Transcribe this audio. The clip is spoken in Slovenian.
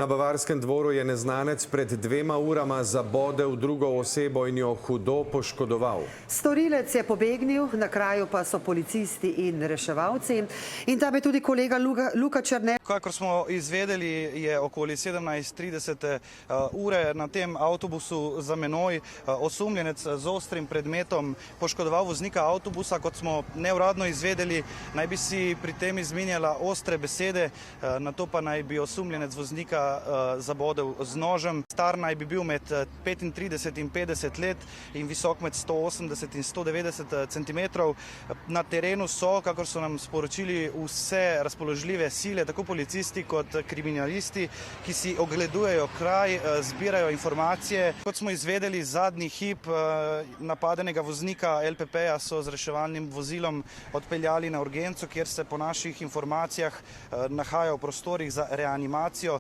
Na Bavarskem dvoru je neznanec pred 2 urama zabodel drugo osebo in jo hudo poškodoval. Storilec je pobegnil, na kraju pa so policisti in reševalci. In tam je tudi kolega Luka Černe. Kakor smo izvedeli, je okoli 17:30 ure na tem avtobusu za menoj osumljenec z ostrim predmetom poškodoval voznika avtobusa. Kot smo neuradno izvedeli, naj bi si pri tem izmenjala ostre besede, nato pa naj bi osumljenec voznika zabodel z nožem. Star naj bi bil med 35 in 50 let in visok med 180 in 190 centimetrov. Na terenu so, kakor so nam sporočili, vse razpoložljive sile, tako policisti kot kriminalisti, ki si ogledujejo kraj, zbirajo informacije. Kot smo izvedeli, zadnji hip napadenega voznika LPP-ja so z reševalnim vozilom odpeljali na urgenco, kjer se po naših informacijah nahaja v prostorih za reanimacijo.